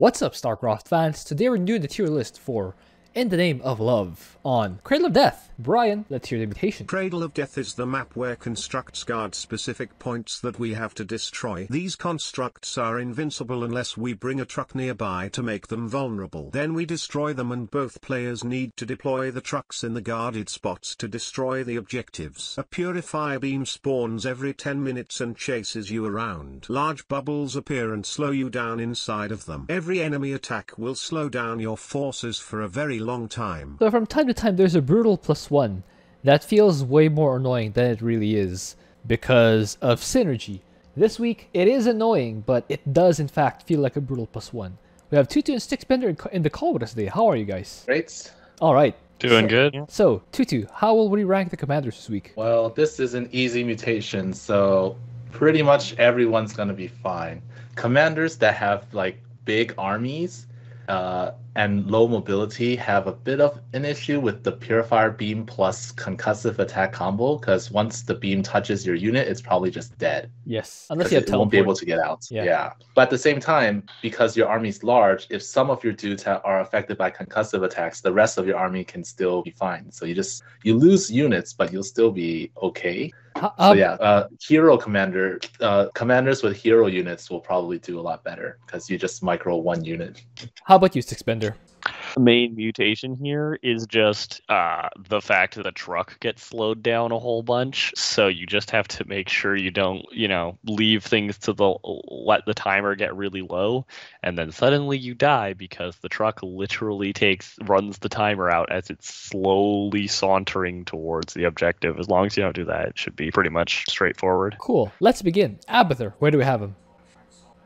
What's up, Starcraft fans? Today we're doing the tier list for In the Name of Love on Cradle of Death. Brian, let's hear the mutation. Cradle of Death is the map where constructs guard specific points that we have to destroy. These constructs are invincible unless we bring a truck nearby to make them vulnerable. Then we destroy them and both players need to deploy the trucks in the guarded spots to destroy the objectives. A Purifier Beam spawns every 10 minutes and chases you around. Large bubbles appear and slow you down inside of them. Every enemy attack will slow down your forces for a very long time. So from time to time there's a brutal +1 that feels way more annoying than it really is because of synergy. This week it is annoying, but it does in fact feel like a brutal +1. We have Twotuuu and Sticksbender in the call with us today. How are you guys? Great. Alright. Doing good. So, Twotuuu, how will we rank the commanders this week? Well, this is an easy mutation, so pretty much everyone's gonna be fine. Commanders that have like big armies and low mobility have a bit of an issue with the Purifier Beam plus Concussive Attack combo, because once the beam touches your unit, it's probably just dead. Yes, unless you have it won't be able to get out. Yeah. But at the same time, because your army's large, if some of your dudes are affected by concussive attacks, the rest of your army can still be fine. So you lose units, but you'll still be okay. Hero commanders with hero units will probably do a lot better because you just micro one unit. How about you, Sticksbender? The main mutation here is just the fact that the truck gets slowed down a whole bunch. So you just have to make sure you don't, leave things to let the timer get really low, and then suddenly you die because the truck literally runs the timer out as it's slowly sauntering towards the objective. As long as you don't do that, it should be pretty much straightforward. Cool. Let's begin. Abathur, where do we have him?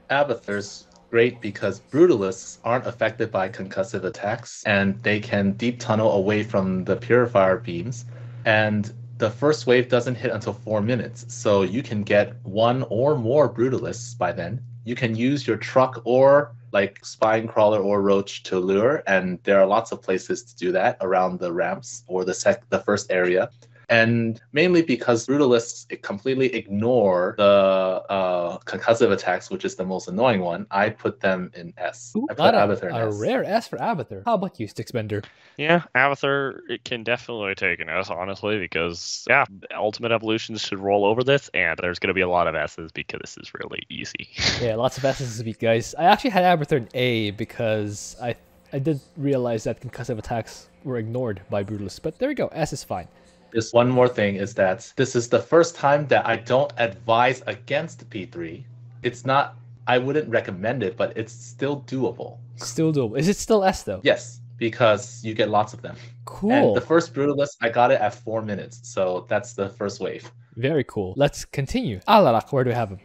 Abathur's great because Brutalists aren't affected by concussive attacks, and they can deep tunnel away from the Purifier Beams, and the first wave doesn't hit until 4 minutes, so you can get one or more Brutalists by then. You can use your truck or like Spine Crawler or Roach to lure, and there are lots of places to do that around the ramps or the first area. And mainly because Brutalists completely ignore the concussive attacks, which is the most annoying one, I put them in S. Ooh, I put Abathur in a S. rare S for Abathur. How about you, Sticksbender? Yeah, Abathur, it can definitely take an S, honestly, because, Ultimate Evolutions should roll over this, and there's going to be a lot of S's because this is really easy. Yeah, lots of S's this week, guys. I actually had Abathur in A because I did realize that concussive attacks were ignored by Brutalists, but there we go. S is fine. Just one more thing is that this is the first time that I don't advise against P3. It's not, I wouldn't recommend it, but it's still doable. Still doable. Is it still S though? Yes, because you get lots of them. Cool. And the first Brutalist, I got it at 4 minutes, so that's the first wave. Very cool. Let's continue. Alarak, where do we have him?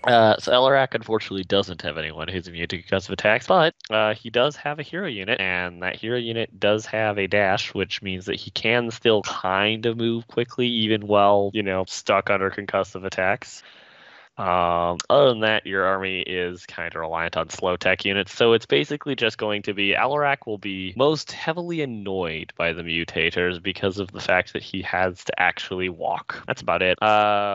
So Alarak unfortunately doesn't have anyone who's immune to concussive attacks, but he does have a hero unit, and that hero unit does have a dash, which means that he can still kind of move quickly, even while, stuck under concussive attacks. Other than that, your army is kind of reliant on slow tech units, so it's basically just going to be Alarak will be most heavily annoyed by the mutators because of the fact that he has to actually walk. That's about it.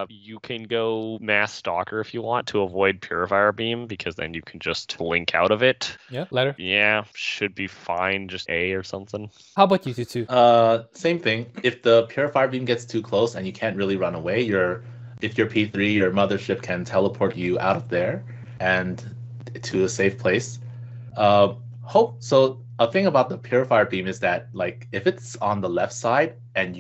You can go Mass Stalker if you want to avoid Purifier Beam, because then you can just blink out of it. Yeah, letter. Yeah, should be fine, just A or something. How about you, Twotuuu? Same thing. If the Purifier Beam gets too close and you can't really run away, if you're P3, your mothership can teleport you out of there and to a safe place. So a thing about the Purifier Beam is that, like, if it's on the left side and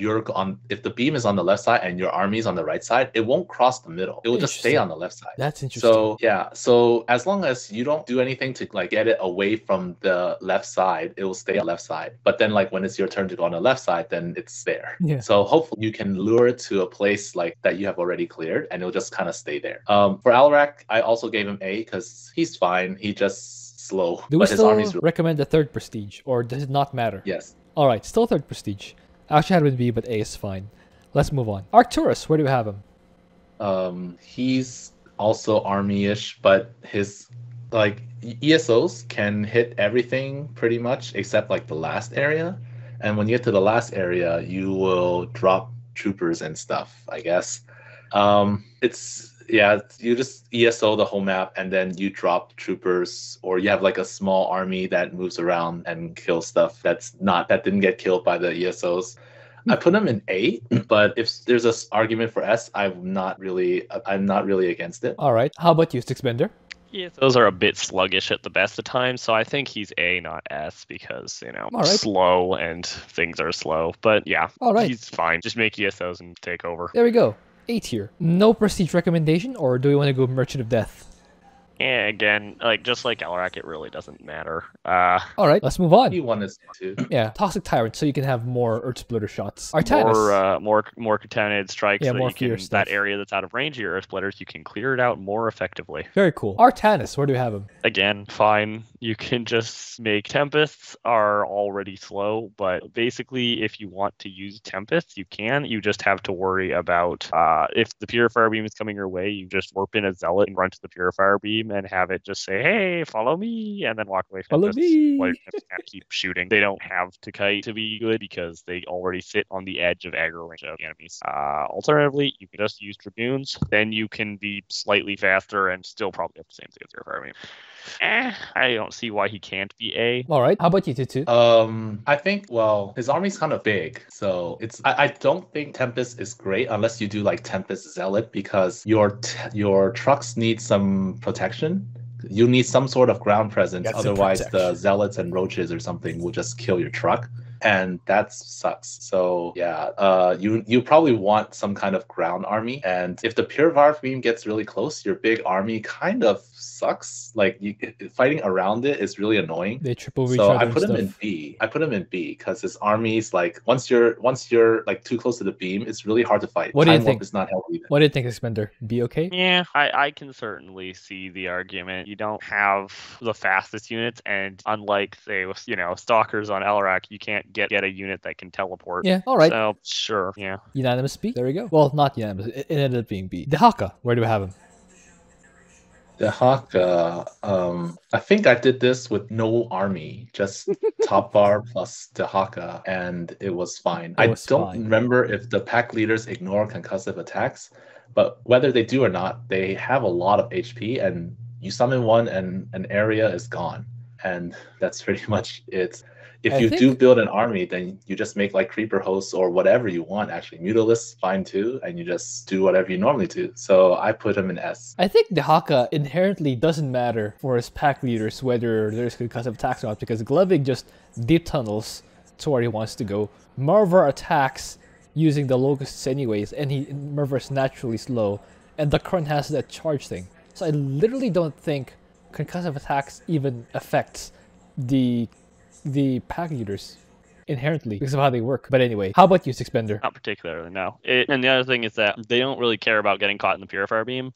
if the beam is on the left side and your army is on the right side, it won't cross the middle. It will just stay on the left side. That's interesting. So as long as you don't do anything to like get it away from the left side, it will stay on the left side. But then like when it's your turn to go on the left side, then it's there. Yeah. So hopefully you can lure it to a place like that you have already cleared, and it'll just kind of stay there. For Alarak, I also gave him A because he's fine. He just slow. Do we still recommend the third prestige, or does it not matter? Yes. All right, still third prestige. I actually had it with B, but A is fine. Let's move on. Arcturus, where do we have him? He's also army-ish, but his ESOs can hit everything pretty much except like the last area. And when you get to the last area, you will drop troopers and stuff, I guess. Yeah, you just ESO the whole map and then you drop troopers, or you have like a small army that moves around and kills stuff that didn't get killed by the ESOs. I put them in A, but if there's an argument for S, I'm not really against it. All right. How about you, Sticksbender? Yeah, those are a bit sluggish at the best of times, so I think he's A, not S, because, All right. slow and things are slow. But yeah, All right. He's fine. Just make ESOs and take over. There we go. A tier. No prestige recommendation, or do we want to go Merchant of Death? Yeah, again, just like Alarak, it really doesn't matter. All right, let's move on. P1 is 2. Yeah, Toxic Tyrant, so you can have more Earth Splitter shots. Artanis. More contaminated strikes. Yeah, so more you can, stuff. that area that's out of range of your Earth Splitters, you can clear it out more effectively. Very cool. Artanis, where do we have him? Again, fine. You can just make Tempests are already slow, but basically, if you want to use Tempests, you can. You just have to worry about if the Purifier Beam is coming your way, you just warp in a Zealot and run to the Purifier Beam and have it just say, "Hey, follow me," and then walk away from Follow me. while and keep shooting. They don't have to kite to be good because they already sit on the edge of aggro range of the enemies. Alternatively, you can just use Dragoons. Then you can be slightly faster and still probably have the same thing as Purifier Beam. I don't see why he can't be A. All right. How about you, Twotuuu? I think, well, his army's kind of big, so I don't think Tempest is great unless you do like Tempest Zealot, because your trucks need some protection. You need some sort of ground presence, otherwise the Zealots and Roaches or something will just kill your truck, and that sucks. So yeah, you probably want some kind of ground army, and if the Purifier Beam gets really close, your big army kind of sucks. Like fighting around it is really annoying. They trip over each other. So I put him in B. I put him in B because his army's like once you're like too close to the beam, it's really hard to fight. What do you think? It's not healthy. What do you think, Sticksbender? B okay? Yeah, I can certainly see the argument. You don't have the fastest units, and unlike say stalkers on Alarak, you can't get a unit that can teleport. Yeah, all right. So sure, yeah. Unanimous B. There we go. Well, not unanimous. It ended up being B. Dehaka, where do we have him? Dehaka, I think I did this with no army, just top bar plus Dehaka, and it was fine. I don't remember if the pack leaders ignore concussive attacks, but whether they do or not, they have a lot of HP, and you summon one and an area is gone. And that's pretty much it. If you do build an army, then you just make like creeper hosts or whatever you want. Actually, Mutalisk fine too, and you just do whatever you normally do. So I put him in S. I think Dehaka inherently doesn't matter for his pack leaders whether there's concussive attacks or not, because Glovig just deep tunnels to where he wants to go. Marver attacks using the locusts anyways, and Marver's naturally slow, and the Krun has that charge thing. So I literally don't think concussive attacks even affects the pack leaders inherently because of how they work. But anyway, how about you, Sticksbender? Not particularly, no. And the other thing is that they don't really care about getting caught in the Purifier Beam.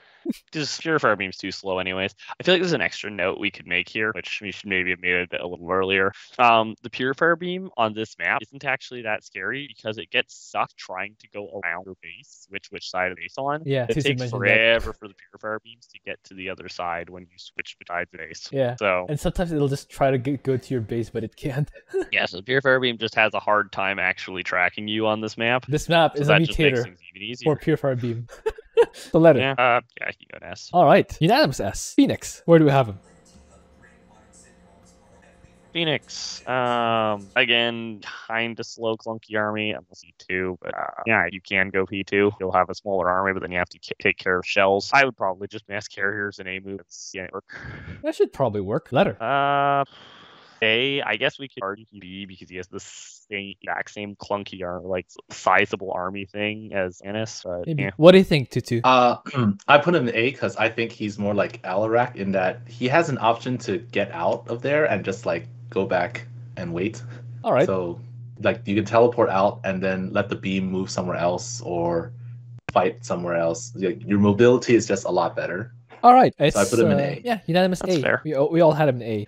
Just Purifier Beam's too slow anyways. I feel like there's an extra note we could make here, which we should maybe have made a little earlier. The Purifier Beam on this map isn't actually that scary because it gets sucked trying to go around your base, which side of the base on. Yeah, it takes forever for the Purifier Beams to get to the other side when you switch sides of the base. Yeah, so and sometimes it'll just try to go to your base, but it can't. Yeah, so the Purifier Beam just has a hard time actually tracking you on this map. This map is a mutator for Purifier Beam. The letter. Yeah, you got an S. All right, unanimous S. Fenix, where do we have him? Fenix, again, kind of slow, clunky army. I'm a C2, but yeah, you can go P2. You'll have a smaller army, but then you have to take care of shells. I would probably just mass carriers and A move. That should probably work. Letter. A, I guess we could argue B because he has the exact same clunky like sizable army thing as Anis. Yeah. What do you think, Twotuuu? I put him in A because I think he's more like Alarak in that he has an option to get out of there and just like go back and wait. All right. So like you can teleport out and then let the beam move somewhere else or fight somewhere else. Your mobility is just a lot better. All right, so I put him in A. Yeah, unanimous That's A. Fair. We all had him in A.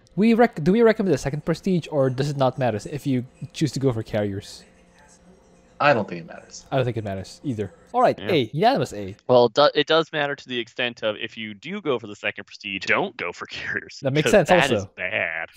Do we recommend the second prestige, or does it not matter if you choose to go for carriers? I don't think it matters. I don't think it matters either. All right, yeah. A. Unanimous A. Well, it does matter to the extent of if you do go for the second prestige, don't go for carriers. That makes sense also. That is bad.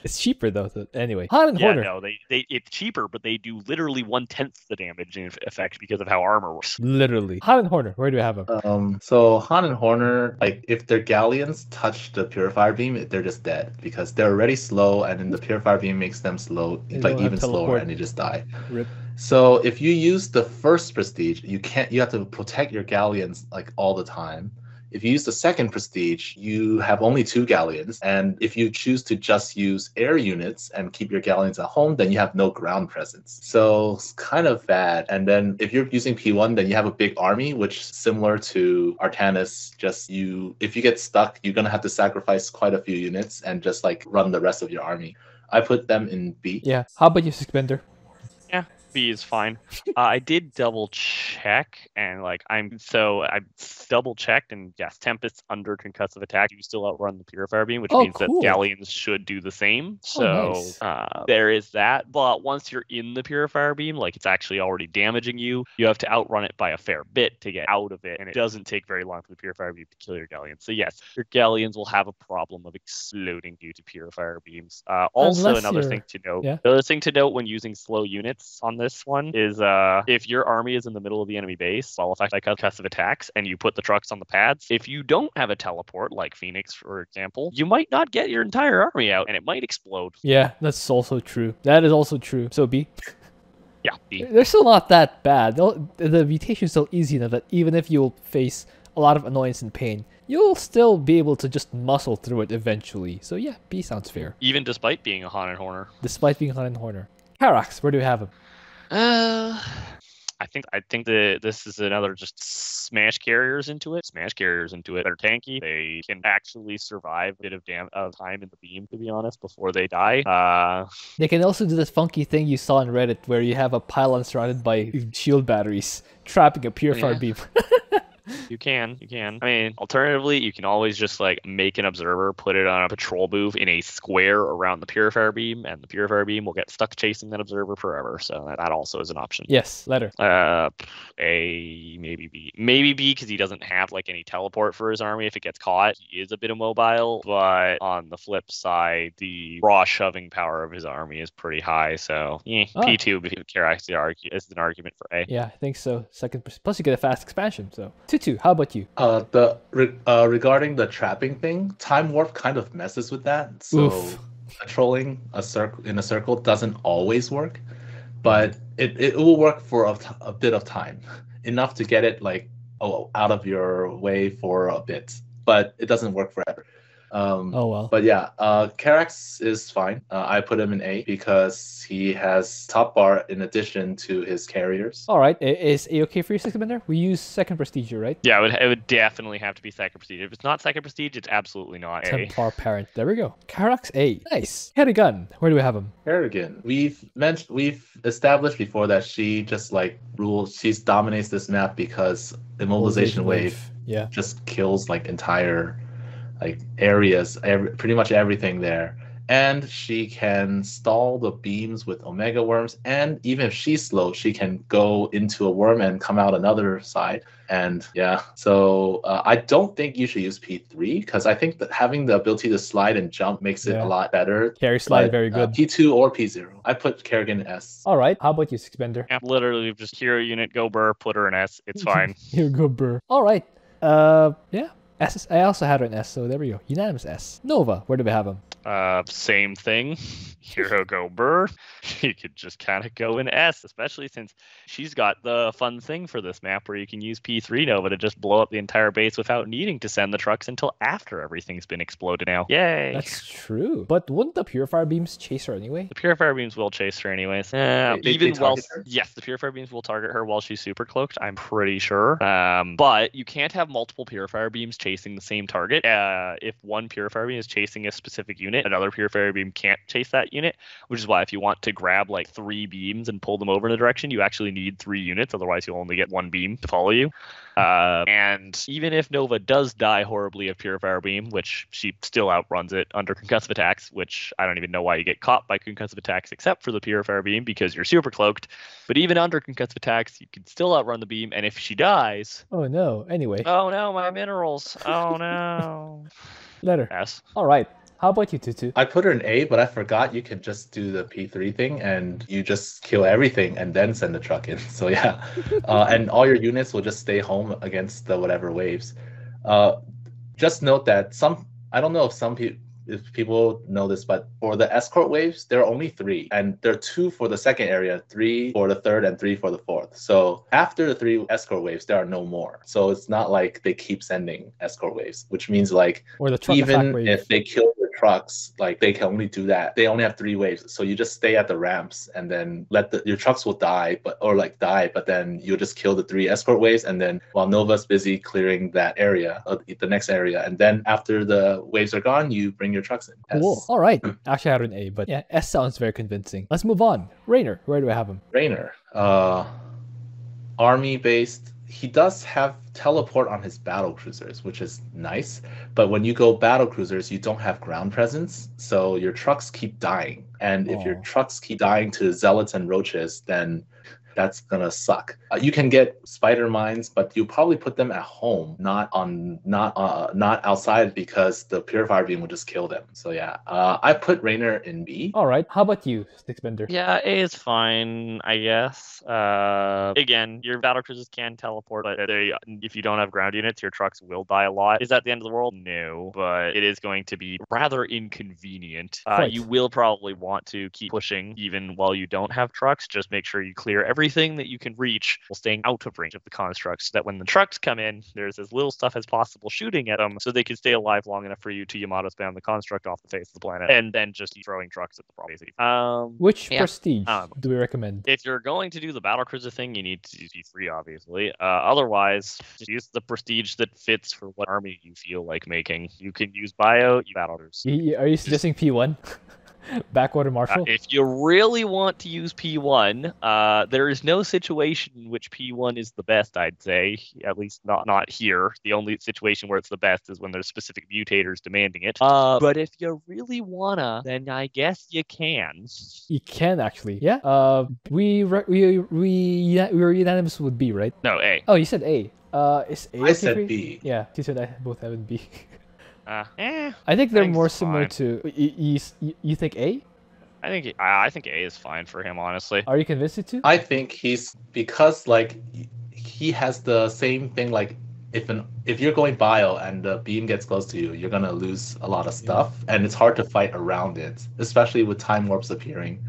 It's cheaper though. Anyway, Han and Yeah, Horner. no, it's cheaper, but they do literally 1/10 the damage in effect because of how armor works. Literally. Han and Horner. Where do we have them? So Han and Horner, like if their galleons touch the Purifier Beam, they're just dead because they're already slow, and then the Purifier Beam makes them slow, They like don't have even slower, teleport. and they just die. Rip. So if you use the first prestige, you have to protect your galleons like all the time. If you use the second prestige, you have only 2 galleons, and if you choose to just use air units and keep your galleons at home, then you have no ground presence. So it's kind of bad. And then if you're using P1, then you have a big army, which similar to Artanis, if you get stuck, you're gonna have to sacrifice quite a few units and just like run the rest of your army. I put them in B. Yeah. How about you, Sticksbender? Yeah, B is fine. I did double check, and I double checked, and yes, Tempest under concussive attack, you still outrun the Purifier Beam, which means cool. that Galleons should do the same. So Nice. there is that. But once you're in the Purifier Beam, it's actually already damaging you, you have to outrun it by a fair bit to get out of it, and it doesn't take very long for the Purifier Beam to kill your Galleons. So yes, your Galleons will have a problem of exploding due to Purifier Beams. Also, Unless another you're- thing to note, yeah. the other thing to note when using slow units on this one is if your army is in the middle of the enemy base, all affected by concussive attacks, and you put the trucks on the pads, if you don't have a teleport, like Fenix, for example, you might not get your entire army out, and it might explode. Yeah, that's also true. That is also true. So B. Yeah, B. They're still not that bad. The mutation is still easy enough that even if you'll face a lot of annoyance and pain, you'll still be able to just muscle through it eventually. So yeah, B sounds fair. Even despite being a Han and Horner. Despite being Han and Horner. Karax, where do we have him? I think that this is another just smash carriers into it. Smash carriers into it. They're tanky. They can actually survive a bit of time in the beam, to be honest, before they die. They can also do this funky thing you saw on Reddit where you have a pylon surrounded by shield batteries, trapping a Purifier Beam. You can. I mean, alternatively, you can always just make an observer, put it on a patrol move in a square around the Purifier Beam, and the Purifier Beam will get stuck chasing that observer forever. So that also is an option. Yes, letter. A, maybe B. Maybe B because he doesn't have any teleport for his army. If it gets caught, he is a bit immobile. But on the flip side, the raw shoving power of his army is pretty high. So P2 Karax is an argument for A. Yeah, I think so. Plus you get a fast expansion. So Twotuuu, how about you? Regarding the trapping thing, Time Warp kind of messes with that. So controlling in a circle doesn't always work, but it will work for a bit of time, enough to get it out of your way for a bit, but it doesn't work forever. Oh well. But yeah, Karax is fine. I put him in A because he has top bar in addition to his carriers. All right, is A okay for you, Sticksbender? We use second prestige, right? Yeah, it would definitely have to be second prestige. If it's not second prestige, it's absolutely not A. Templar parent. There we go. Karax A. Nice. Kerrigan. Where do we have him? Kerrigan. We've established before that she just rules. She dominates this map because immobilization wave just kills entire areas, pretty much everything there. And she can stall the beams with Omega Worms, and even if she's slow, she can go into a worm and come out another side. And yeah, so I don't think you should use P3 because I think that having the ability to slide and jump makes it a lot better. Carry slide, very good. P2 or P0. I put Kerrigan in S. All right, how about you, Sticksbender? Yeah, literally just hero unit, go burr, put her in S. It's fine. Here go burr. All right. Yeah. S. I also had her in S, so there we go. Unanimous S. Nova, where do we have him? Same thing. Hero go burr. You could just kind of go in S, especially since she's got the fun thing for this map where you can use P3 Nova to just blow up the entire base without needing to send the trucks until after everything's been exploded now. Yay! That's true. But wouldn't the Purifier Beams chase her anyway? The Purifier Beams will chase her anyways. They target her? Yes, the Purifier Beams will target her while she's super cloaked, I'm pretty sure. But you can't have multiple Purifier Beams chasing the same target. If one Purifier Beam is chasing a specific unit, another Purifier Beam can't chase that unit, which is why if you want to grab 3 beams and pull them over in a direction, you actually need 3 units, otherwise you'll only get 1 beam to follow you. And even if Nova does die horribly of Purifier Beam, which she still outruns it under Concussive Attacks, which I don't even know why you get caught by Concussive Attacks except for the Purifier Beam because you're super cloaked, but even under Concussive Attacks, you can still outrun the beam, and if she dies... Oh no, anyway. Oh no, my minerals. Oh no. Letter. S. All right. How about you, Twotuuu? I put her in A, but I forgot you can just do the P3 thing and you just kill everything and then send the truck in. So yeah, and all your units will just stay home against the whatever waves. Just note that I don't know if people know this, but for the escort waves, there are only 3, and there are 2 for the second area, 3 for the third, and 3 for the fourth. So after the 3 escort waves, there are no more. So it's not like they keep sending escort waves, which means like Or the truck attack even wave. if they kill the trucks, like they can only do that. They only have 3 waves, so you just stay at the ramps and then your trucks will die, but then you'll just kill the 3 escort waves, and then while Nova's busy clearing that area, the next area, and then after the waves are gone, you bring your trucks in. Cool. All right. Actually, I had an A, but yeah, S sounds very convincing. Let's move on. Raynor, where do I have him? Raynor, army based. He does have teleport on his battle cruisers, which is nice. But when you go battle cruisers, you don't have ground presence, so your trucks keep dying. And if your trucks keep dying to zealots and roaches, then that's gonna suck. You can get spider mines, but you probably put them at home, not outside, because the Purifier Beam will just kill them. So yeah, I put Raynor in B. All right. How about you, Sticksbender? Yeah, A is fine, I guess. Again, your battle cruisers can teleport, but if you don't have ground units, your trucks will die a lot. Is that the end of the world? No, but it is going to be rather inconvenient. You will probably want to keep pushing even while you don't have trucks. Just make sure you clear everything that you can reach while staying out of range of the constructs, so that when the trucks come in, there's as little stuff as possible shooting at them, so they can stay alive long enough for you to Yamato spam the construct off the face of the planet, and then just keep throwing trucks at the problem. Which prestige do we recommend? If you're going to do the battle cruiser thing, you need to use P3, obviously. Otherwise, just use the prestige that fits for what army you feel like making. You can use bio, you battle cruisers. Are you suggesting P1? Backwater Marshal? If you really want to use P1, there is no situation in which P1 is the best, I'd say. At least not here. The only situation where it's the best is when there's specific mutators demanding it. But if you really wanna, then I guess you can. You can, actually. Yeah. We were unanimous with B, right? No, A. Oh, you said A. Is A? I said B. Yeah, you said I both have in B. I think they're more similar to. You think A? I think A is fine for him, honestly. Are you convinced it too? I think because like he has the same thing. Like if you're going bio and the beam gets close to you, you're gonna lose a lot of stuff, and it's hard to fight around it, especially with time warps appearing.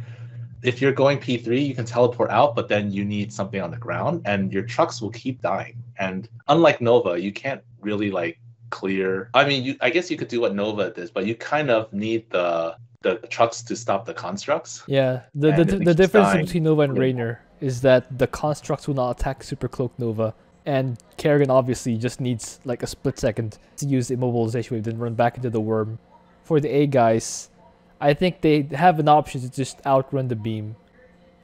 If you're going P3, you can teleport out, but then you need something on the ground, and your trucks will keep dying. And unlike Nova, you can't really like clear. I mean, I guess you could do what Nova does, but you kind of need the trucks to stop the constructs. Yeah, the difference between Nova and Raynor is that the constructs will not attack Super Cloak Nova, and Kerrigan obviously just needs like a split second to use the immobilization wave, then run back into the worm. For the A guys, I think they have an option to just outrun the beam,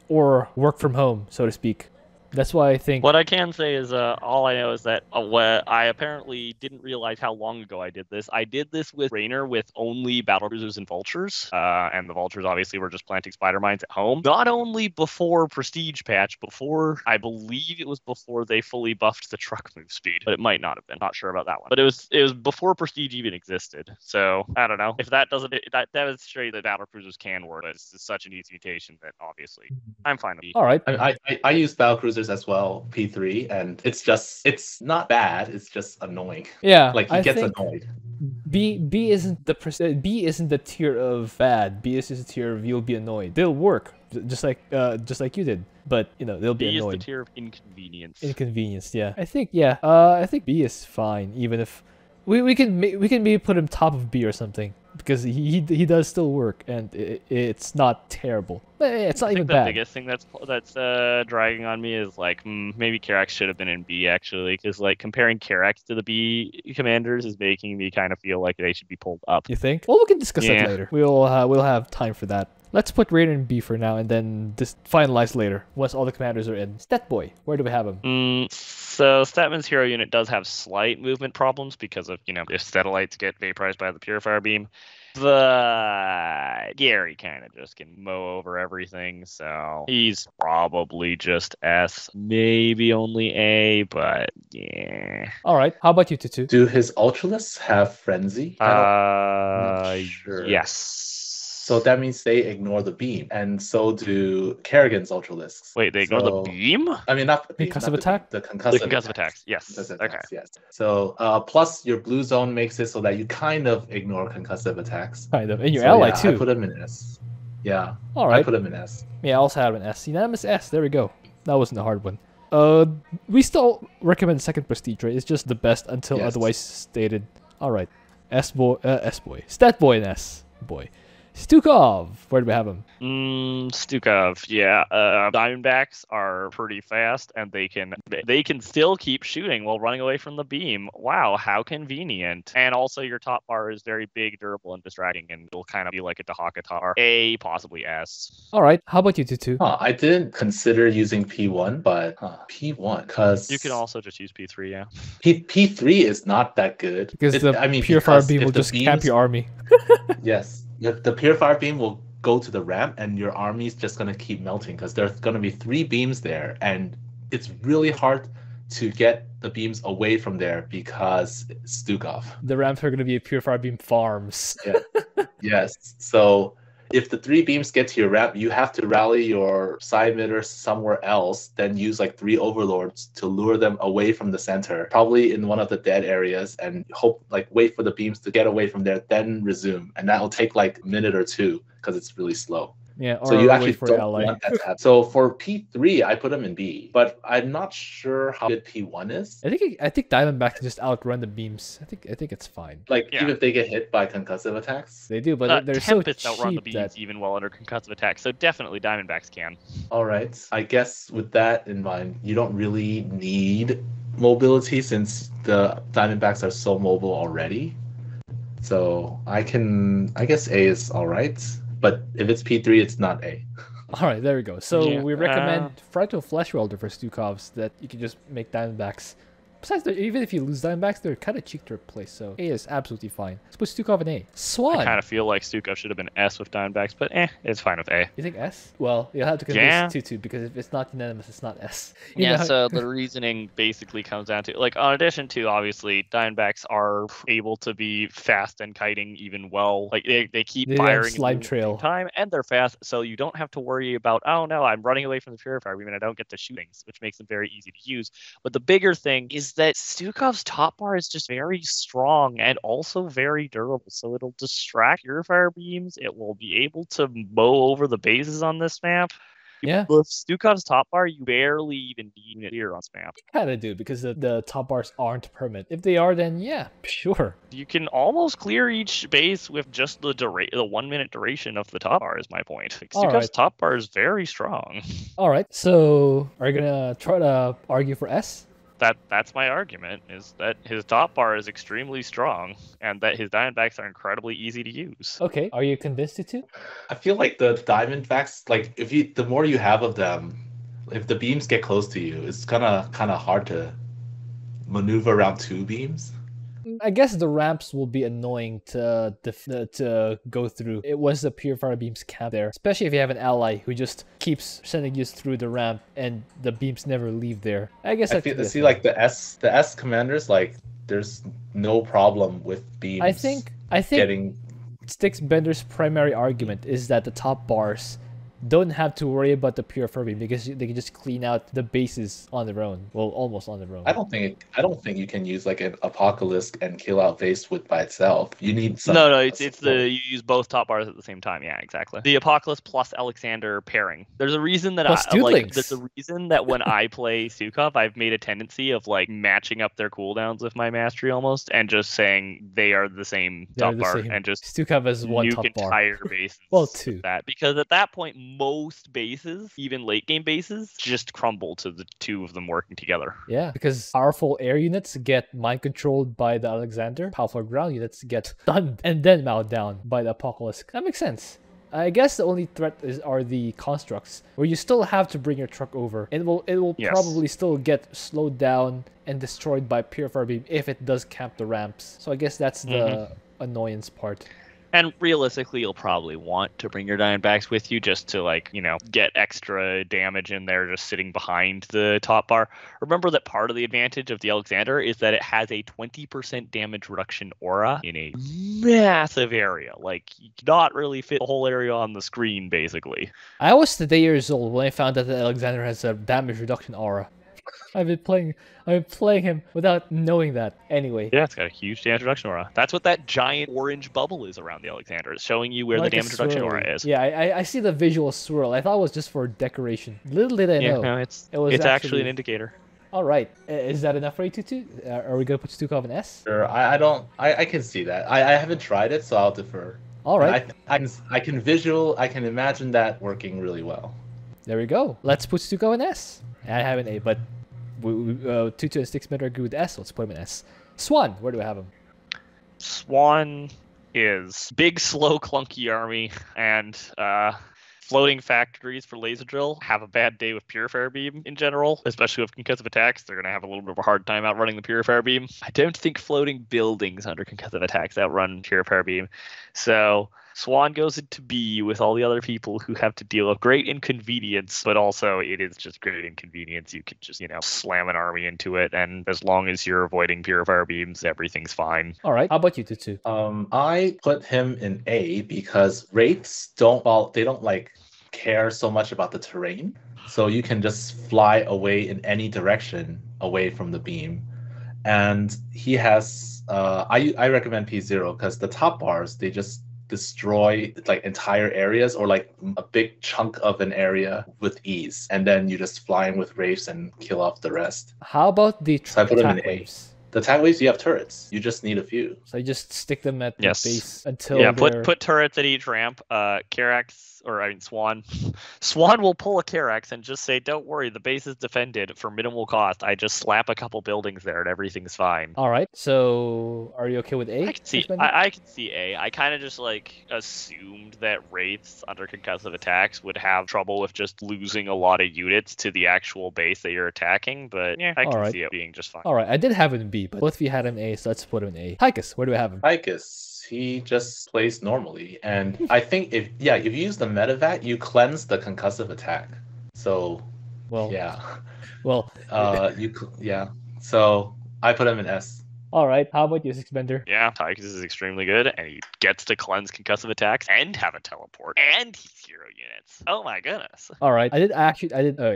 or work from home, so to speak. That's why I think... What I can say is, all I know is that I apparently didn't realize how long ago I did this. I did this with Raynor with only battle cruisers and vultures, and the vultures obviously were just planting spider mines at home. Not only before Prestige patch, I believe it was before they fully buffed the truck move speed, but it might not have been. Not sure about that one. But it was before Prestige even existed. So I don't know if that doesn't that demonstrates that battle cruisers can work. But it's such an easy mutation that obviously I'm fine with it. All right. I use battle cruisers as well, P3, and it's not bad, it's just annoying. Yeah, like he gets annoyed. B isn't the tier of bad. B is just a tier of you'll be annoyed. They'll work just like you did, but they'll be annoyed. B is the tier of inconvenience. Inconvenience, yeah. I think B is fine, even if we can maybe put him top of B or something, because he does still work, and it's not terrible. But it's not even bad. The biggest thing that's dragging on me is like maybe Karax should have been in B, actually, because like comparing Karax to the B commanders is making me kind of feel like they should be pulled up. You think? Well, we can discuss that later. We'll have time for that. Let's put Raynor in B for now, and then just finalize later once all the commanders are in. Stetboy, where do we have him? So Statman's hero unit does have slight movement problems because of if satellites get vaporized by the Purifier Beam. But Gary kind of just can mow over everything, so he's probably just S, maybe only A, but yeah. All right. How about you, Twotuuu? Do his Ultralisks have Frenzy? Not sure. Yes. So that means they ignore the beam, and so do Kerrigan's Ultralisks. Wait, they ignore the beam? I mean, not the beam, Concussive attack? The concussive attacks. Yes. Concussive Okay. attacks, yes. So plus your blue zone makes it so that you kind of ignore concussive attacks. Kind of. And your So, ally, yeah, too. I put him in S. Yeah. All right. I put him in S. Yeah, I also have an S. Unanimous S. There we go. That wasn't a hard one. We still recommend second prestige, right? It's just the best until otherwise stated. All right. S boy. Stat boy and S boy. Stukov. Where do we have him? Stukov. Yeah. Diamondbacks are pretty fast, and they can still keep shooting while running away from the beam. Wow, how convenient! And also, your top bar is very big, durable, and distracting, and it'll kind of be like a Dehaka top bar. A, possibly S. All right. How about you, Twotuuu? I didn't consider using P1, but P1 because You can also just use P3. Yeah. P3 is not that good Because Purifier because Beam if will the just camp beams- your army. Yes. The Purifier Beam will go to the ramp, and your army's just going to keep melting because there's going to be 3 beams there, and it's really hard to get the beams away from there because it's Stukov. The ramps are going to be Purifier Beam farms. Yeah. Yes. So if the 3 beams get to your ramp, you have to rally your side emitters somewhere else, then use like 3 overlords to lure them away from the center, probably in one of the dead areas, and wait for the beams to get away from there, then resume. And that'll take like a minute or 2 because it's really slow. Yeah, or So you actually wait for don't ally. want that to happen. So for P3, I put him in B, but I'm not sure how good P1 is. I think Diamondback can just outrun the beams. I think it's fine. Even if they get hit by concussive attacks. They do, but they're so Tempest outrun the cheap beams that even while under concussive attack, so definitely Diamondbacks can. All right. I guess with that in mind, you don't really need mobility since the Diamondbacks are so mobile already. So I guess A is all right. But if it's P3, it's not A. All right, there we go. So Yeah, we recommend Fractal Flesh Welder for Stukovs that you can just make Diamondbacks. Besides, even if you lose Diamondbacks, they're kind of cheap to replace, so A is absolutely fine. Let's put Stukov in A. Swann. I kind of feel like Stukov should have been S with Diamondbacks, but it's fine with A. You think S? Well, you'll have to convince Twotuuu because if it's not unanimous, it's not S. You know how- So the reasoning basically comes down to, like, on addition to, obviously, Diamondbacks are able to be fast and kiting even well. Like, they keep They have firing slime at the trail. same time, and they're fast, so you don't have to worry about, oh no, I'm running away from the Purifier Beam and I don't get the shootings, which makes them very easy to use. But the bigger thing is that Stukov's top bar is just very strong and also very durable, so it'll distract Purifier Beams. It will be able to mow over the bases on this map. Yeah. With Stukov's top bar, you barely even need it here on this map. kind of do because the top bars aren't permanent. If they are, then yeah, sure. You can almost clear each base with just the 1 minute duration of the top bar, is my point. Stukov's right. top bar is very strong. All right, so are you gonna try to argue for S? That's my argument, is that his top bar is extremely strong and that his Diamondbacks are incredibly easy to use. Okay, are you convinced to? I feel like the Diamondbacks, like the more you have of them, if the beams get close to you, it's kind of hard to maneuver around 2 beams. I guess the ramps will be annoying to go through. It was the Purifier Beam's camp there, especially if you have an ally who just keeps sending you through the ramp and the beams never leave there. I guess I feel like the S commanders, like there's no problem with beams. I think getting Sticksbender's primary argument is that the top bars don't have to worry about the Purifier Beam because they can just clean out the bases on their own. Well, almost on their own. I don't think you can use like an Apocalypse and kill out base by itself. You need some. No, you use both top bars at the same time. Yeah, exactly. The Apocalypse plus Alexander pairing. There's a reason that there's a reason that when I play Stukov, I've made a tendency of like matching up their cooldowns with my mastery almost, and just saying they are the same top bar, and just Stukov has one nuke top bar. entire bases. Well, 2. That because at that point, most bases, even late game bases, just crumble to the 2 of them working together. Yeah, because powerful air units get mind controlled by the Alexander, powerful ground units get stunned and then mowed down by the Apocalypse. That makes sense. I guess the only threat are the constructs, where you still have to bring your truck over, and it will probably still get slowed down and destroyed by Purifier Beam if it does camp the ramps. So I guess that's the annoyance part. And realistically, you'll probably want to bring your Diamondbacks with you just to, like, get extra damage in there just sitting behind the top bar. Remember that part of the advantage of the Alexander is that it has a 20% damage reduction aura in a massive area. Like, you cannot really fit the whole area on the screen, basically. I was today years old when I found out that Alexander has a damage reduction aura. I've been playing him without knowing that. Anyway. Yeah, it's got a huge damage reduction aura. That's what that giant orange bubble is around the Alexander. It's showing you where the damage reduction aura is. Yeah, I see the visual swirl. I thought it was just for decoration. Little did I know. No, it's actually an indicator. All right. Is that enough for you, Twotuuu? Are we going to put Stukov in S? Sure, I can see that. I haven't tried it, so I'll defer. All right. I can imagine that working really well. There we go. Let's put Stukov in S. I have an A, but Twotuuu and Sticksbender agree with S. Let's put him in S. Swann, where do I have him? Swann is big, slow, clunky army, and floating factories for laser drill have a bad day with Purifier Beam in general, especially with concussive attacks. They're going to have a little bit of a hard time outrunning the Purifier Beam. I don't think floating buildings under concussive attacks outrun Purifier Beam. So Swann goes into B with all the other people who have to deal with great inconvenience, but also it is just great inconvenience. You can just, slam an army into it, and as long as you're avoiding Purifier Beams, everything's fine. All right. How about you, Twotuuu? I put him in A because Wraiths don't care so much about the terrain. So you can just fly away in any direction away from the beam. And he has, I recommend P0 because the top bars, they just destroy like entire areas or like a big chunk of an area with ease, and then you just fly in with Wraiths and kill off the rest. How about the attack waves? The attack waves, you have turrets. You just need a few. So you just stick them at the base until put turrets at each ramp. Swann will pull a Karax and just say, "Don't worry, the base is defended for minimal cost. I just slap a couple buildings there and everything's fine." All right. So are you okay with A? I can see. I can see A. I kind of just assumed that Wraiths under concussive attacks would have trouble with just losing a lot of units to the actual base that you're attacking, but yeah, I can see it being just fine. All right. I did have it in B, but both of you had him in A, so let's put him in A. Tychus, where do I have him? Tychus, he just plays normally, and I think if you use the medevac, you cleanse the concussive attack. So, So I put him in S. All right. How about you, Sticksbender? Yeah, Tychus is extremely good, and he gets to cleanse concussive attacks and have a teleport, and he's hero units. Oh my goodness. All right.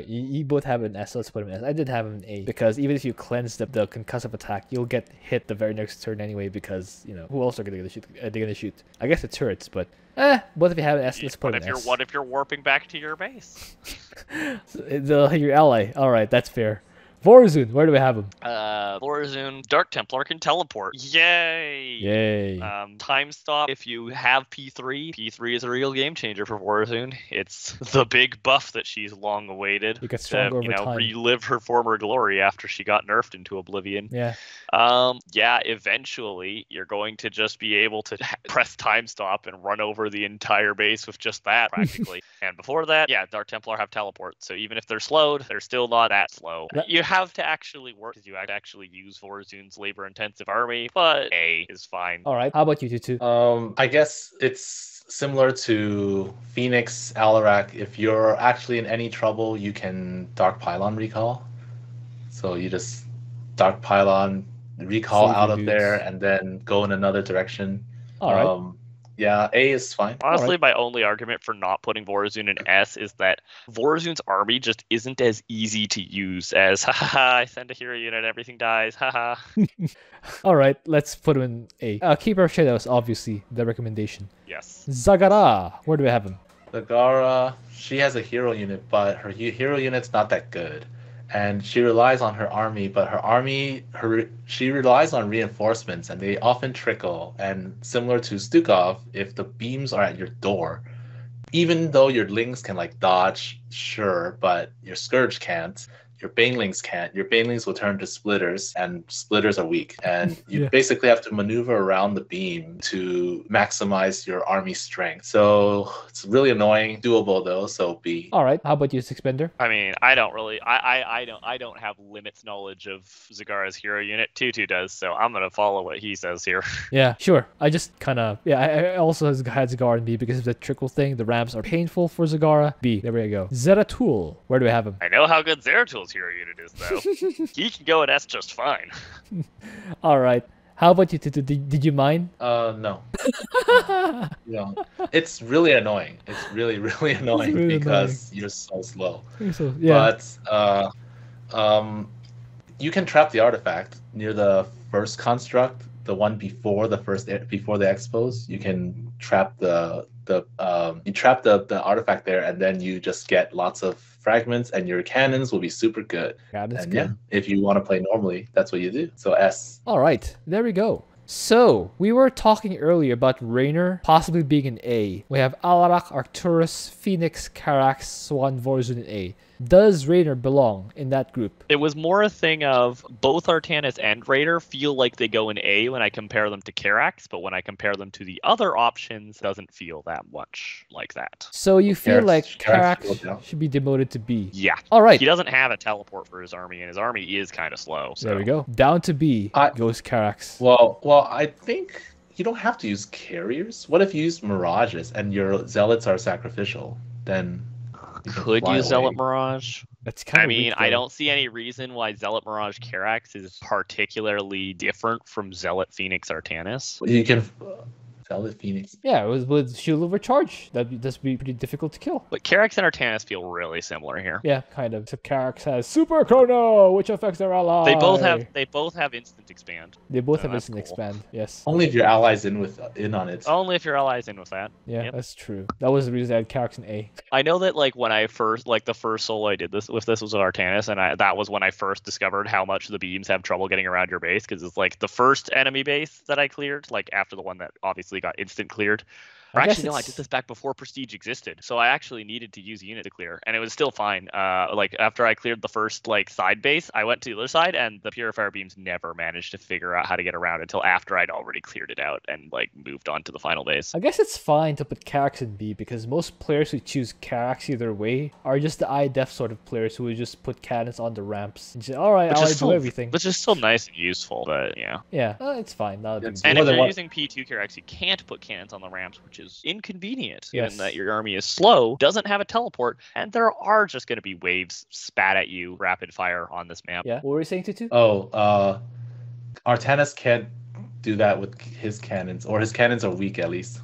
You both have it in S, so let's put him in S. I did have him in A because even if you cleanse the concussive attack, you'll get hit the very next turn anyway because, who else are going to shoot? They're going to shoot. I guess the turrets, but both of you have an S, let's put it in S. What if you're warping back to your base? Your ally. All right, that's fair. Vorazun, where do we have him? Vorazun, Dark Templar can teleport. Yay! Yay. Time stop if you have P3. P3 is a real game changer for Vorazun. It's the big buff that she's long awaited. You get stronger over time. Relive her former glory after she got nerfed into oblivion. Yeah. Eventually you're going to just be able to press time stop and run over the entire base with just that, practically. And before that, Dark Templar have teleport. So even if they're slowed, they're still not that slow. You have to actually work because you actually use Vorazun's labor-intensive army, but A is fine. All right. How about you, Twotuuu? I guess it's similar to Phoenix, Alarak. If you're actually in any trouble, you can Dark Pylon recall. So you just Dark Pylon recall out of there and then go in another direction. All right. Yeah, A is fine. Honestly, my only argument for not putting Vorazun in S is that Vorazun's army just isn't as easy to use as, I send a hero unit, everything dies, haha. All right, let's put him in A. Keeper of Shadows, obviously, the recommendation. Yes. Zagara, where do we have him? Zagara, she has a hero unit, but her hero unit's not that good. And she relies on her army, but she relies on reinforcements, and they often trickle. And similar to Stukov, if the beams are at your door, even though your lings can dodge, sure, but your Scourge can't, your banelings can't. Your banelings will turn to splitters, and splitters are weak. And you Yeah. basically have to maneuver around the beam to maximize your army strength. So it's really annoying. Doable though, so B. All right. How about you, Sticksbender? I mean, I don't really, I don't have limits knowledge of Zagara's hero unit. Twotuuu does, so I'm gonna follow what he says here. Yeah, sure. I just kind of, yeah, I also had Zagara in B because of the trickle thing. The ramps are painful for Zagara. B, there we go. Zeratul, where do I have him? I know how good Zeratul's hero unit is, though. He can go at S just fine. All right. How about you, Tutu? Did you mind? No. No. It's really annoying. It's really, really annoying really because you're so slow. So, yeah. But you can trap the artifact near the first construct, the one before the expos. You can trap the artifact there, and then you just get lots of fragments, and your cannons will be super good. God, that's And good. yeah, if you want to play normally, that's what you do. So S. All right, there we go. So, we were talking earlier about Raynor possibly being an A. We have Alarak, Arcturus, Fenix, Karax, Swann, Vorazun in A. Does Raynor belong in that group? It was more a thing of both Artanis and Raynor feel like they go in A when I compare them to Karax, but when I compare them to the other options, it doesn't feel that much like that. So you feel like Karax Karax should be demoted to B. Yeah. All right. He doesn't have a teleport for his army, and his army is kind of slow. So. There we go. Down to B goes Karax. Well, I think you don't have to use carriers. What if you use mirages and your zealots are sacrificial? Then you can Could fly you away. Zealot Mirage? That's kind of I mean, weak, I though. don't see any reason why Zealot Mirage Karax is particularly different from Zealot Phoenix Artanis. You can Zealot Phoenix. Yeah, it was with Shield Overcharge. That'd be pretty difficult to kill. But Karax and Artanis feel really similar here. Yeah, kind of. So Karax has Super Chrono, which affects their ally. They both have instant expand. They both Oh, have that's instant cool. expand. Yes. Only if your allies in on it. Only if your allies in with that. Yeah, Yep. that's true. That was the reason I had Karax in A. I know that like when I first the first solo I did this was with Artanis, and that was when I first discovered how much the beams have trouble getting around your base, because it's like the first enemy base that I cleared, like after the one that obviously got instant cleared. Or I guess actually, no, I did this back before Prestige existed, so I actually needed to use a unit to clear, and it was still fine. Like after I cleared the first like side base, I went to the other side, and the Purifier Beams never managed to figure out how to get around until after I'd already cleared it out and like moved on to the final base. I guess it's fine to put Karax in B because most players who choose Karax either way are just the eye-def sort of players who would just put cannons on the ramps and say, all right, I'll do everything. Which is still nice and useful, but yeah. Yeah, it's fine. Not a big It's deal. And more if than you're one- using P2 Karax, you can't put cannons on the ramps, which is inconvenient, Yes. given that your army is slow, doesn't have a teleport, and there are just going to be waves spat at you rapid fire on this map. Yeah, what were you saying, Tutu? Oh, Artanis can't do that with his cannons, or his cannons are weak at least.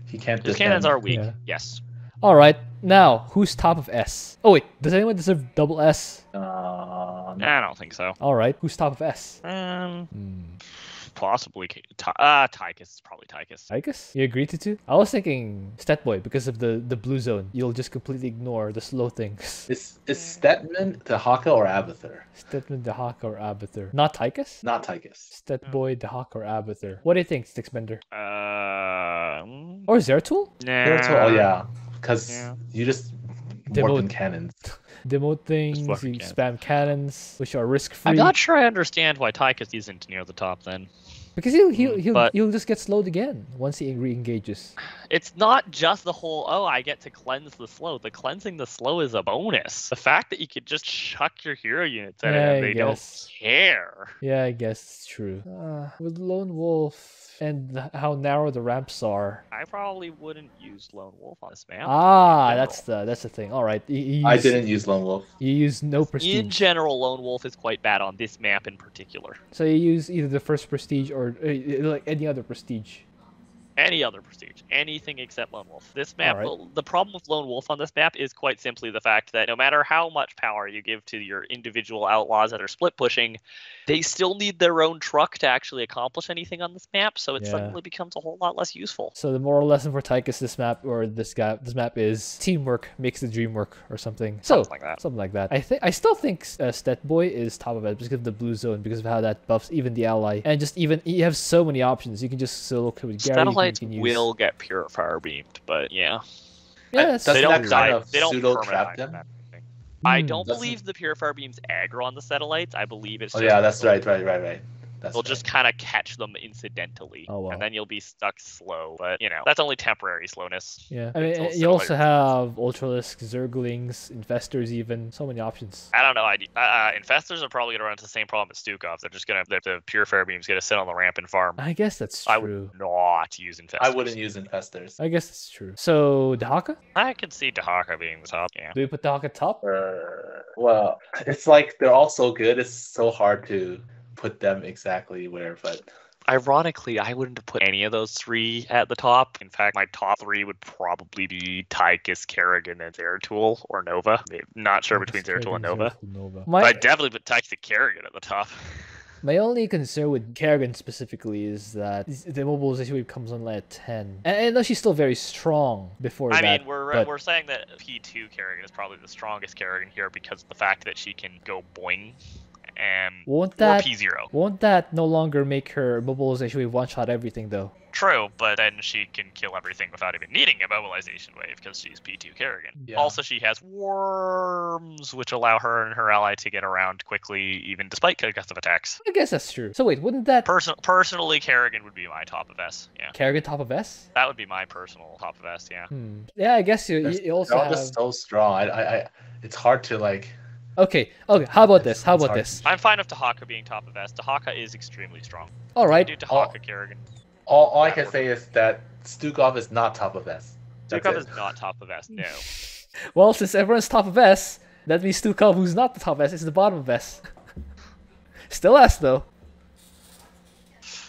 He can't. His defend. cannons are weak, Yeah. yes. All right, now who's top of S? Oh wait, does anyone deserve double S? I don't think so. All right, who's top of S? Possibly Tychus. It's probably Tychus. Tychus? You agree, Tutu? I was thinking Stetboy because of the blue zone. You'll just completely ignore the slow things. Is Stetmann, Dehaka, or Abathur? Stetmann, Dehaka, or Abathur. Not Tychus? Not Tychus. Stetboy, Dehaka, or Abathur. What do you think, Sticksbender? Mm, Or Zeratul? Zeratul, oh yeah, because Yeah. you just Demote. work in cannons. Demote things, you fucking spam cannons, which are risk-free. I'm not sure I understand why Tychus isn't near the top then. Because he'll just get slowed again once he re-engages. It's not just the whole, oh, I get to cleanse the slow. The cleansing the slow is a bonus. The fact that you could just chuck your hero units at it Yeah, and I they don't guess. care. Yeah, I guess it's true. With Lone Wolf and how narrow the ramps are. I probably wouldn't use Lone Wolf on this map. Ah, in that's the thing. All right, I didn't use Lone Wolf. You use no prestige. In general, Lone Wolf is quite bad on this map in particular. So you use either the first prestige or like any other prestige. Any other prestige, anything except Lone Wolf. This map, Alright. the problem with Lone Wolf on this map is quite simply the fact that no matter how much power you give to your individual outlaws that are split pushing, they still need their own truck to actually accomplish anything on this map, so it Yeah. suddenly becomes a whole lot less useful. So the moral lesson for Tychus this map this map is teamwork makes the dream work or something. Something like that. Something like that. I still think Stetboy is top of it because of the blue zone, because of how that buffs even the ally, and just even you have so many options. You can just solo with Gary. Satellites you can use. will get Purifier Beamed, but yeah. Yeah, that's Doesn't They don't that die. kind of They don't pseudo permanent trap die them? from that thing. I don't Doesn't- believe the Purifier Beam's aggro on the satellites. I believe it's Oh just yeah, that's right. That's You'll right. just kind of catch them incidentally, Oh, wow. and then you'll be stuck slow. But that's only temporary slowness. Yeah, I mean, Until you also satellite- have Ultralisk, Zerglings, Infestors, even so many options. I don't know. Infestors are probably gonna run into the same problem as Stukov. They're just gonna the Purifier Beam's gonna sit on the ramp and farm. I guess that's I true. would not use Infestors. I wouldn't use infestors. I guess that's true. So Dehaka? I could see Dehaka being the top. Yeah. Do we put Dehaka top? Well, it's like they're all so good. It's so hard to put them exactly where, but Ironically, I wouldn't have put any of those three at the top. In fact, my top three would probably be Tychus, Kerrigan, and Zeratul or Nova. Not sure between Zeratul and Nova. My, I'd definitely put Tychus and Kerrigan at the top. my only concern with Kerrigan specifically is that the mobilization wave comes on at 10. And I know she's still very strong before I that. mean, we're saying that P2 Kerrigan is probably the strongest Kerrigan here because of the fact that she can go boing. Or P0. Won't that no longer make her mobilization wave one-shot everything, though? True, but then she can kill everything without even needing a mobilization wave because she's P2 Kerrigan. Yeah. Also, she has worms, which allow her and her ally to get around quickly, even despite concussive attacks. I guess that's true. So wait, wouldn't that... Personally, Kerrigan would be my top of S. Yeah, Kerrigan top of S? that would be my personal top of S. Yeah. Yeah, I guess you also they're all have... just so strong. It's hard to like. Okay, how about this? How about hard. this? I'm fine with Dehaka being top of S. Dehaka is extremely strong. All right. Do Dehaka Kerrigan. All I can say is that Stukov is not top of S. That's Stukov it. is not top of S. No. Well, since everyone's top of S, that means Stukov, who's not the top of S, is the bottom of S. Still S, though.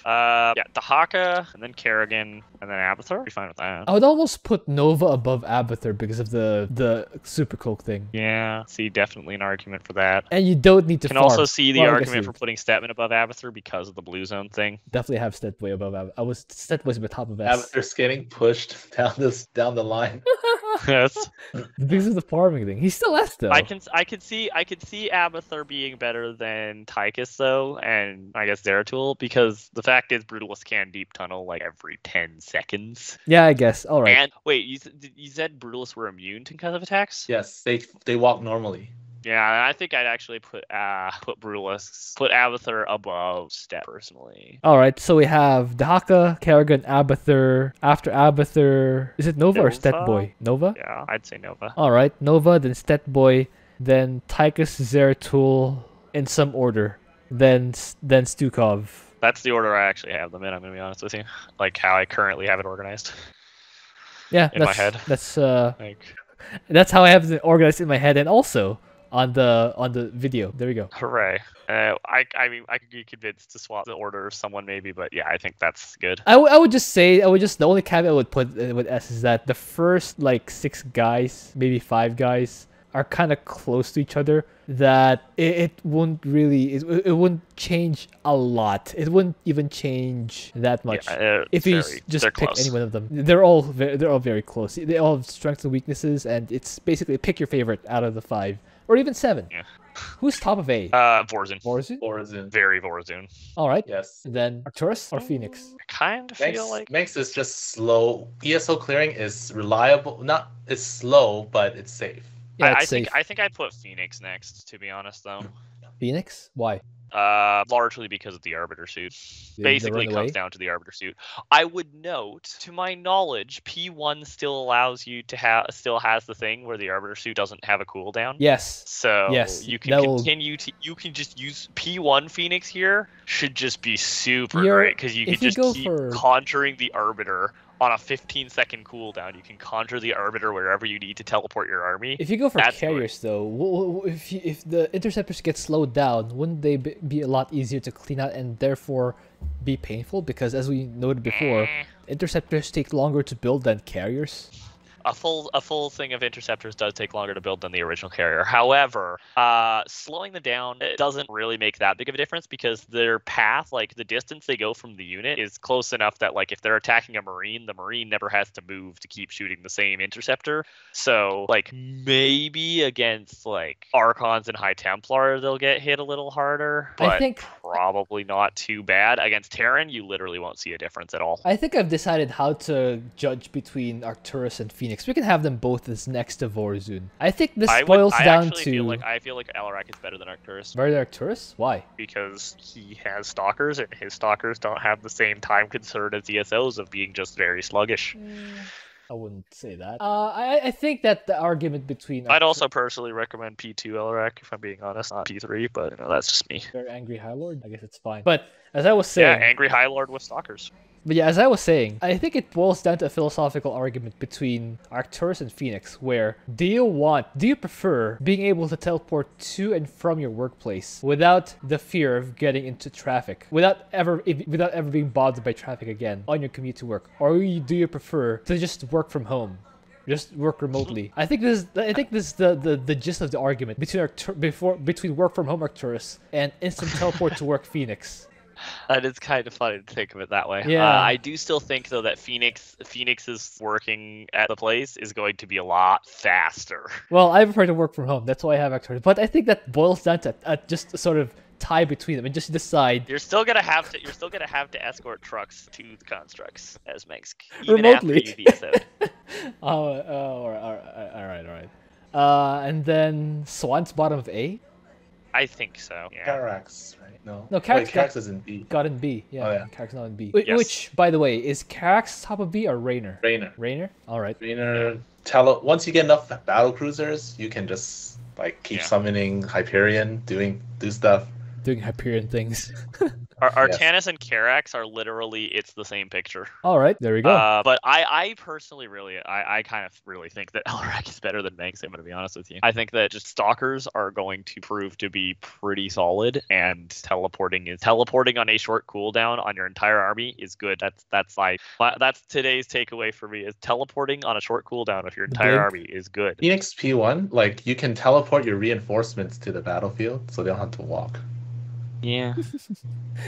Yeah, Dehaka, and then Kerrigan, and then Abathur. Be fine with that. I would almost put Nova above Abathur because of the super cloak thing. Yeah, see, definitely an argument for that. And you don't need to Can farm. also see the Well, I guess argument you for putting Stetmann above Abathur because of the blue zone thing. definitely have Stetboy above Abathur. Stetboy's at the top of S. Abathur's getting pushed down the line. Yes. Because of the farming thing. He's still S, though. I could see Abathur being better than Tychus though, and I guess Zeratul, because the fact is Brutalist can deep tunnel like every 10 seconds. Yeah, I guess. All right. And wait, you said Brutalists were immune to concussive attacks? Yes, they walk normally. Yeah, I think I'd actually put Brutalists, put Abathur above Stet personally. All right, so we have Dehaka, Kerrigan, Abathur. After Abathur, is it Nova or Nova? Stetboy? Nova? Yeah, I'd say Nova. All right, Nova, then Stetboy, then Tychus, Zeratul, in some order. Then Stukov. That's the order I actually have them in, I'm going to be honest with you. Like how I currently have it organized. Yeah, In my head. That's how I have it organized in my head, and also on the video. There we go. Hooray. I mean, I could be convinced to swap the order of someone maybe, but yeah, I think that's good. I would just say, the only caveat I would put with S is that the first like 6 guys, maybe 5 guys, are kind of close to each other, that it wouldn't really, it wouldn't change a lot. It wouldn't even change that much if you just pick close. any one of them. They're all very close. They all have strengths and weaknesses, and it's basically pick your favorite out of the 5 or even 7. Yeah. Who's top of A? Vorazun. Vorazun? Very Vorazun. All right. Yes. Then Arcturus or Phoenix? I kind of feel like Manx is just slow. ESO clearing is reliable. It's slow, but it's safe. Yeah, I it's safe. think I'd put Phoenix next, to be honest, though. Phoenix? Why? Largely because of the Arbiter suit. The Basically, it runaway? comes down to the Arbiter suit. I would note, to my knowledge, P1 still allows you to still has the thing where the Arbiter suit doesn't have a cooldown. Yes. So Yes, you that can will- you can just use P1 Phoenix here. Should just be super You're- great because you can if you just go keep for- conjuring the Arbiter on a 15-second cooldown. You can conjure the Arbiter wherever you need to teleport your army. If you go for That's carriers, though, if the interceptors get slowed down, wouldn't they be a lot easier to clean out and therefore be painful? Because as we noted before, interceptors take longer to build than carriers. A full thing of interceptors does take longer to build than the original carrier. However, slowing them down, it doesn't really make that big of a difference because their path, like the distance they go from the unit, is close enough that like if they're attacking a marine, the marine never has to move to keep shooting the same interceptor. So like maybe against like Archons and High Templar, they'll get hit a little harder, but I think probably not too bad. Against Terran, you literally won't see a difference at all. I've decided how to judge between Arcturus and Phoenix Phoenix. We can have them both as next to Vorazun. I think this boils down to... I feel like Alarak is better than Arcturus. Better than Arcturus? Why? Because he has stalkers, and his stalkers don't have the same time concern as ESOs of being just very sluggish. I wouldn't say that. I think that the argument between... I'd also personally recommend P2 Alarak, if I'm being honest, not P3, but that's just me. Very Angry High Lord? I guess it's fine. But as I was saying... Yeah, Angry High Lord with stalkers. But yeah, as I was saying, I think it boils down to a philosophical argument between Arcturus and Phoenix, where do you prefer being able to teleport to and from your workplace without the fear of getting into traffic, without ever being bothered by traffic again on your commute to work, or do you prefer to just work from home? Just work remotely. I think this is the gist of the argument between work from home Arcturus and instant teleport to work Phoenix. And it's kind of funny to think of it that way. Yeah. I do still think, though, that Phoenix's working at the place is going to be a lot faster. Well, I prefer to work from home. That's why I have Arcturus. But I think that boils down to just a sort of tie between them and just decide. You're still gonna have to escort trucks to the constructs as Mex, even remotely. after you DSO'd. All right. And then Swann's bottom of A. I think so. Yeah. Karax, right? No, Karax is in B. got in B. Yeah, Oh, yeah. Karax not in B. Yes. Which, by the way, is Karax top of B or Raynor? Raynor. Raynor? All right. Raynor. Once you get enough battle cruisers, you can just keep summoning Hyperion, do stuff. Doing Hyperion things. Artanis and Karax are literally, it's the same picture. All right, there we go. But I personally I kind of really think that Alarak is better than Mex, I'm going to be honest with you. I think that just stalkers are going to prove to be pretty solid, and teleporting on a short cooldown on your entire army is good. That's today's takeaway for me, is teleporting on a short cooldown of your entire army is good. Phoenix P1, you can teleport your reinforcements to the battlefield so they don't have to walk. Yeah.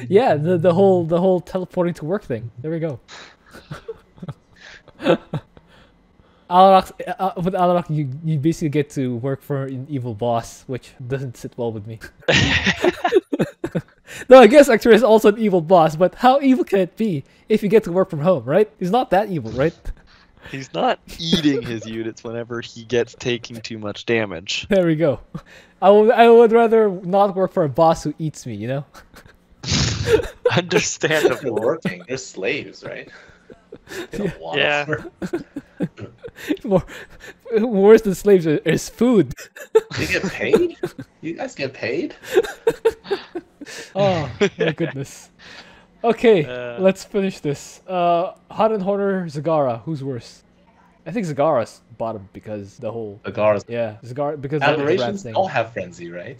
Yeah, the whole teleporting to work thing. There we go. With Alarak, you basically get to work for an evil boss, which doesn't sit well with me. No, I guess Arcturus is also an evil boss, but how evil can it be if you get to work from home, right? He's not that evil, right? He's not eating his units whenever he gets taking too much damage. There we go. I would rather not work for a boss who eats me, you know? Understandable. They're working. They're slaves, right? They don't want to work. Worse than slaves is food. You get paid? You guys get paid? Oh, my goodness. Okay, let's finish this. Hot and Horner, Zagara, who's worse? I think Zagara's bottom because the whole... Zagara's... Yeah, Zagara, because Aberrations the don't have Frenzy, right?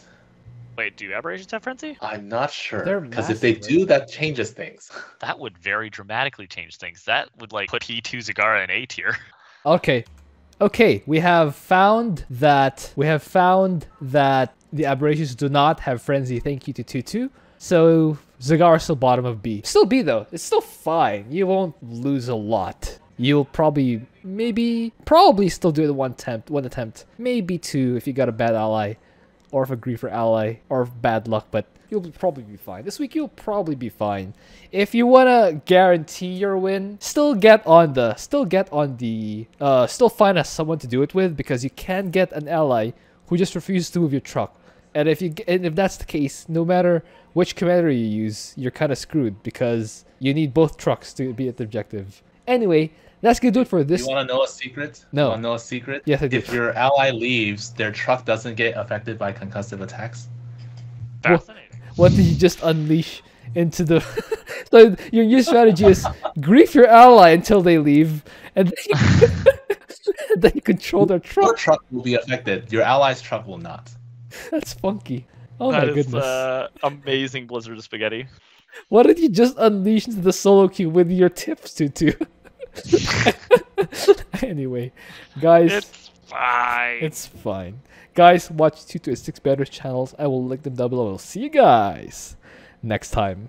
Wait, do Aberrations have Frenzy? I'm not sure. They're because if they do, that changes things. That would very dramatically change things. That would put P2 Zagara in A tier. Okay, we have found that the Aberrations do not have Frenzy. Thank you to Twotuuu. So Zagara's still bottom of B. Still B though. It's still fine. You won't lose a lot. You'll probably still do it one attempt, maybe two if you got a bad ally, or if a griefer ally, or bad luck. But you'll probably be fine. This week you'll probably be fine. If you wanna guarantee your win, still find us someone to do it with, because you can get an ally who just refuses to move your truck. And if that's the case, no matter which commander you use, you're kind of screwed because you need both trucks to be at the objective. Anyway, that's gonna do it for this. You want to know a secret? No. You want to know a secret? Yes, I do. If your ally leaves, their truck doesn't get affected by concussive attacks. Fascinating. What did you just unleash into the... So your new strategy is grief your ally until they leave, and then you control their truck. Your truck will be affected. Your ally's truck will not. That's funky. Oh That my is, goodness. amazing Blizzard of Spaghetti. What did you just unleash into the solo queue with your tips, Twotuuu? Anyway, guys. It's fine. It's fine. Guys, watch Twotuuu and Sticksbender channels. I will link them down below. We'll see you guys next time.